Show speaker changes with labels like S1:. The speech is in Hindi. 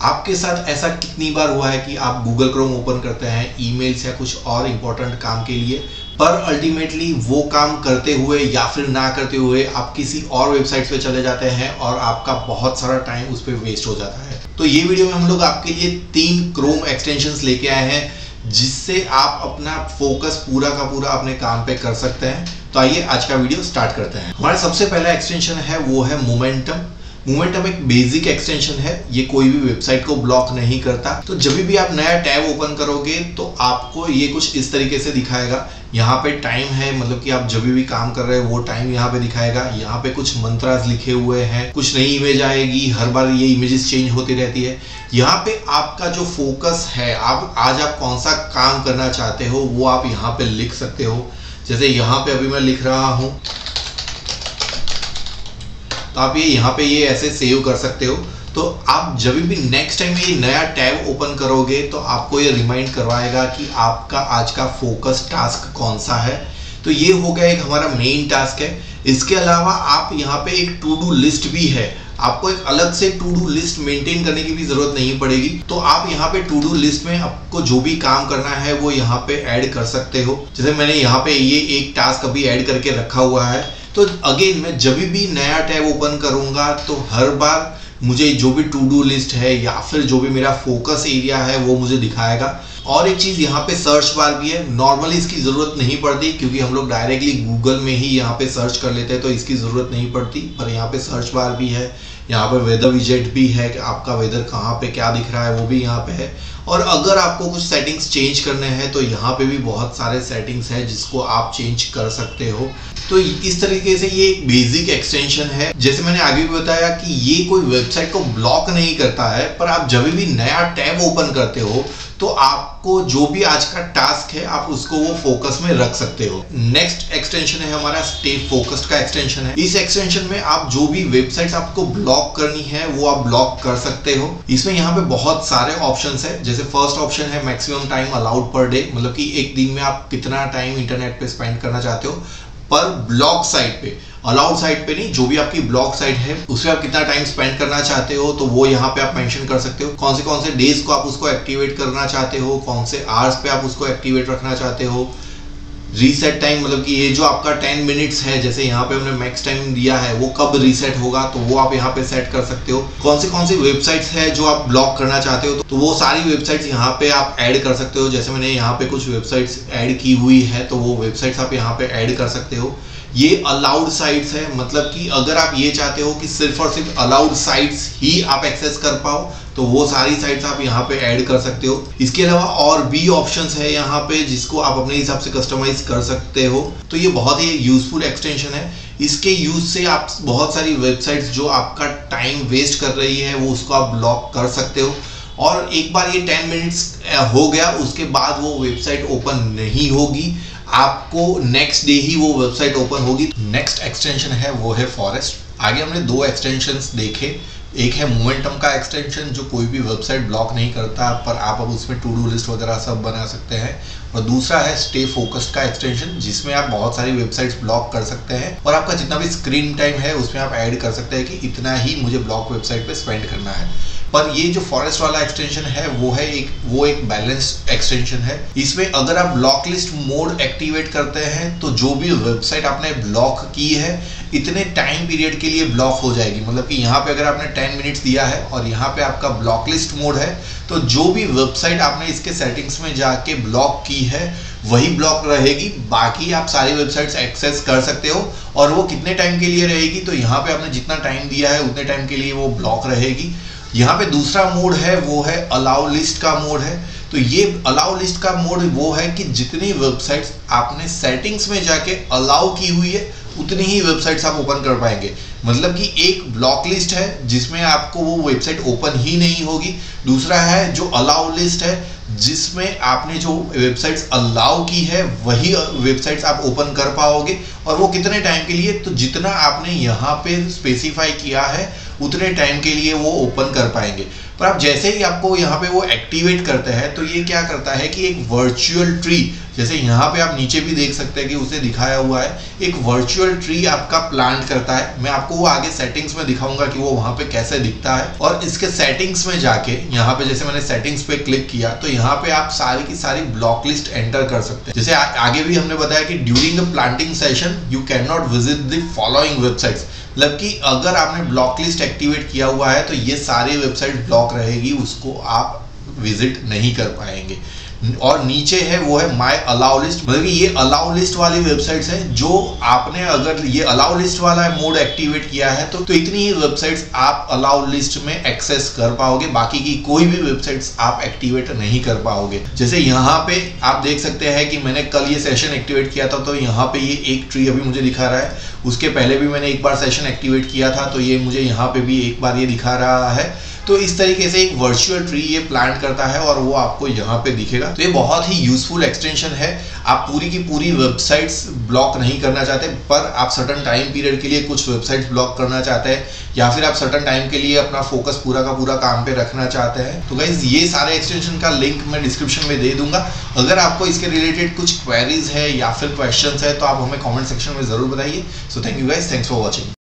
S1: आपके साथ ऐसा कितनी बार हुआ है कि आप गूगल क्रोम ओपन करते हैं ईमेल्स या कुछ और इम्पोर्टेंट काम के लिए, पर अल्टीमेटली वो काम करते हुए या फिर ना करते हुए आप किसी और वेबसाइट पे चले जाते हैं और आपका बहुत सारा टाइम उस पर वेस्ट हो जाता है। तो ये वीडियो में हम लोग आपके लिए 3 क्रोम एक्सटेंशंस लेके आए हैं जिससे आप अपना फोकस पूरा का पूरा अपने काम पे कर सकते हैं। तो आइए आज का वीडियो स्टार्ट करते हैं। हमारा सबसे पहला एक्सटेंशन है वो है मोमेंटम। मोमेंटम एक बेसिक एक्सटेंशन है, ये कोई भी वेबसाइट को ब्लॉक नहीं करता। तो जब भी आप नया टैब ओपन करोगे तो आपको ये कुछ इस तरीके से दिखाएगा। यहाँ पे टाइम है, मतलब कि आप जब भी काम कर रहे हो वो टाइम यहाँ पे दिखाएगा। यहाँ पे कुछ मंत्रास लिखे हुए हैं, कुछ नई इमेज आएगी, हर बार ये इमेजेस चेंज होती रहती है। यहाँ पे आपका जो फोकस है, आज आप कौन सा काम करना चाहते हो वो आप यहाँ पे लिख सकते हो। जैसे यहाँ पे अभी मैं लिख रहा हूँ, तो आप ये यहाँ पे ये ऐसे सेव कर सकते हो। तो आप जब भी नेक्स्ट टाइम ये नया टैब ओपन करोगे तो आपको ये रिमाइंड करवाएगा कि आपका आज का फोकस टास्क कौन सा है। तो ये हो गया एक हमारा मेन टास्क है। इसके अलावा आप यहाँ पे एक टू डू लिस्ट भी है, आपको एक अलग से टू डू लिस्ट मेंटेन करने की भी जरूरत नहीं पड़ेगी। तो आप यहाँ पे टू डू लिस्ट में आपको जो भी काम करना है वो यहाँ पे ऐड कर सकते हो। जैसे मैंने यहाँ पे ये एक टास्क अभी ऐड करके रखा हुआ है। तो अगेन मैं जब भी नया टैब ओपन करूंगा तो हर बार मुझे जो भी टू डू लिस्ट है या फिर जो भी मेरा फोकस एरिया है वो मुझे दिखाएगा। और एक चीज यहाँ पे सर्च बार भी है। नॉर्मली इसकी जरूरत नहीं पड़ती क्योंकि हम लोग डायरेक्टली गूगल में ही यहाँ पे सर्च कर लेते हैं, तो इसकी जरूरत नहीं पड़ती। पर यहाँ पे सर्च बार भी है, यहाँ पे वेदर विजेट भी है कि आपका वेदर कहाँ पे क्या दिख रहा है वो भी यहाँ पे है। और अगर आपको कुछ सेटिंग्स चेंज करने हैं तो यहाँ पे भी बहुत सारे सेटिंग्स हैं जिसको आप चेंज कर सकते हो। तो इस तरीके से ये एक बेसिक एक्सटेंशन है। जैसे मैंने आगे भी बताया कि ये कोई वेबसाइट को ब्लॉक नहीं करता है, पर आप जब भी नया टैब ओपन करते हो तो आपको जो भी आज का टास्क है आप उसको वो फोकस में रख सकते हो। नेक्स्ट एक्सटेंशन है हमारा स्टे फोकस्ड का एक्सटेंशन है। इस एक्सटेंशन में आप जो भी वेबसाइट्स आपको ब्लॉक करनी है वो आप ब्लॉक कर सकते हो। इसमें यहाँ पे बहुत सारे ऑप्शंस है। जैसे फर्स्ट ऑप्शन है maximum time allowed per day, मतलब कि एक दिन में आप कितना टाइम इंटरनेट पे स्पेंड करना चाहते हो पर ब्लॉक साइट पे, अलाउड साइट पे नहीं। जो भी आपकी ब्लॉक साइट है उसमें आप कितना टाइम स्पेंड करना चाहते हो तो वो यहाँ पे आप मेंशन कर सकते हो। कौन से डेज को आप उसको एक्टिवेट करना चाहते हो, कौन से आवर्स पे आप उसको एक्टिवेट रखना चाहते हो। रीसेट टाइम, मतलब कि ये जो आपका 10 मिनट्स है, जैसे यहाँ पे हमने मैक्स टाइम दिया है, वो कब रीसेट होगा तो वो आप यहाँ पे सेट कर सकते हो। कौन सी वेबसाइट्स है जो आप ब्लॉक करना चाहते हो तो वो सारी वेबसाइट्स यहाँ पे आप ऐड कर सकते हो। जैसे मैंने यहाँ पे कुछ वेबसाइट्स ऐड की हुई है तो वो वेबसाइट्स आप यहाँ पे ऐड कर सकते हो। ये अलाउड साइट्स है, मतलब कि अगर आप ये चाहते हो कि सिर्फ और सिर्फ अलाउड साइट्स ही आप एक्सेस कर पाओ तो वो सारी साइट्स आप यहाँ पे ऐड कर सकते हो। इसके अलावा और भी ऑप्शंस है यहाँ पे जिसको आप अपने हिसाब से कस्टमाइज कर सकते हो। तो ये बहुत ही यूजफुल एक्सटेंशन है। इसके यूज से आप बहुत सारी वेबसाइट्स जो आपका टाइम वेस्ट कर रही है वो उसको आप ब्लॉक कर सकते हो। और एक बार ये 10 मिनट्स हो गया उसके बाद वो वेबसाइट ओपन नहीं होगी, आपको नेक्स्ट डे ही वो वेबसाइट ओपन होगी। नेक्स्ट एक्सटेंशन है वो है फॉरेस्ट। आगे हमने 2 एक्सटेंशंस देखे। एक है मोमेंटम का एक्सटेंशन जो कोई भी वेबसाइट ब्लॉक नहीं करता पर आप अब उसमें टू डू लिस्ट वगैरह सब बना सकते हैं। और दूसरा है स्टे फोकस्ड का एक्सटेंशन जिसमें आप बहुत सारी वेबसाइट्स ब्लॉक कर सकते हैं और आपका जितना भी स्क्रीन टाइम है उसमें आप ऐड कर सकते हैं कि इतना ही मुझे ब्लॉक वेबसाइट पे स्पेंड करना है। पर ये जो फॉरेस्ट वाला एक्सटेंशन है वो एक बैलेंस्ड एक्सटेंशन है। इसमें अगर आप ब्लॉक लिस्ट मोड एक्टिवेट करते हैं तो जो भी वेबसाइट आपने ब्लॉक की है इतने टाइम पीरियड के लिए ब्लॉक हो जाएगी। मतलब कि यहाँ पे अगर आपने 10 मिनट्स दिया है और यहाँ पे आपका ब्लॉक लिस्ट मोड है तो जो भी वेबसाइट आपने इसके सेटिंग्स में जाके ब्लॉक की है वही ब्लॉक रहेगी, बाकी आप सारी वेबसाइट्स एक्सेस कर सकते हो। और वो कितने टाइम के लिए रहेगी तो यहाँ पे आपने जितना टाइम दिया है उतने टाइम के लिए वो ब्लॉक रहेगी। यहाँ पे दूसरा मोड है वो है अलाउ लिस्ट का मोड है। तो ये अलाउ लिस्ट का मोड वो है कि जितनी वेबसाइट्स आपने सेटिंग्स में जाके अलाउ की हुई है उतनी ही वेबसाइट्स आप ओपन कर पाएंगे। मतलब कि एक ब्लॉक लिस्ट है जिसमें आपको वो वेबसाइट ओपन ही नहीं होगी। दूसरा है जो अलाउ लिस्ट है जिसमें आपने जो वेबसाइट्स अलाउ की है वही वेबसाइट्स आप ओपन कर पाओगे। और वो कितने टाइम के लिए, तो जितना आपने यहाँ पे स्पेसिफाई किया है उतने टाइम के लिए वो ओपन कर पाएंगे। पर आप जैसे ही आपको यहाँ पे वो एक्टिवेट करते हैं तो ये क्या करता है कि एक वर्चुअल ट्री, जैसे यहाँ पे आप नीचे भी देख सकते हैं कि उसे दिखाया हुआ है, एक वर्चुअल ट्री आपका प्लांट करता है। मैं आपको वो आगे सेटिंग्स में दिखाऊंगा कि वो वहां पे कैसे दिखता है। और इसके सेटिंग्स में जाके यहाँ पे जैसे मैंने सेटिंग्स पे क्लिक किया तो यहाँ पे आप सारी की सारी ब्लॉक लिस्ट एंटर कर सकते हैं। जैसे आगे भी हमने बताया कि during the planting session you can not visit the following websites, मतलब कि अगर आपने ब्लॉक लिस्ट एक्टिवेट किया हुआ है तो ये सारी वेबसाइट ब्लॉक रहेगी, उसको आप विजिट नहीं कर पाएंगे। और नीचे है वो है माय अलाउ लिस्ट, मतलब कि ये अलाउ लिस्ट वाली वेबसाइट्स है जो आपने अगर ये अलाउ लिस्ट वाला मोड एक्टिवेट किया है तो इतनी ही वेबसाइट्स आप अलाउ लिस्ट में एक्सेस कर पाओगे, बाकी की कोई भी वेबसाइट्स आप एक्टिवेट नहीं कर पाओगे। जैसे यहाँ पे आप देख सकते हैं कि मैंने कल ये सेशन एक्टिवेट किया था तो यहाँ पे ये एक ट्री अभी मुझे दिखा रहा है, उसके पहले भी मैंने एक बार सेशन एक्टिवेट किया था तो ये मुझे यहाँ पे भी एक बार ये दिखा रहा है। तो इस तरीके से एक वर्चुअल ट्री ये प्लांट करता है और वो आपको यहाँ पे दिखेगा। तो ये बहुत ही यूजफुल एक्सटेंशन है। आप पूरी की पूरी वेबसाइट्स ब्लॉक नहीं करना चाहते पर आप सर्टेन टाइम पीरियड के लिए कुछ वेबसाइट्स ब्लॉक करना चाहते हैं या फिर आप सर्टेन टाइम के लिए अपना फोकस पूरा का पूरा काम पे रखना चाहते हैं तो गाइस ये सारे एक्सटेंशन का लिंक मैं डिस्क्रिप्शन में दे दूंगा। अगर आपको इसके रिलेटेड कुछ क्वेरीज है या फिर क्वेश्चंस है तो आप हमें कमेंट सेक्शन में जरूर बताइए। So thank you guys, thanks for watching.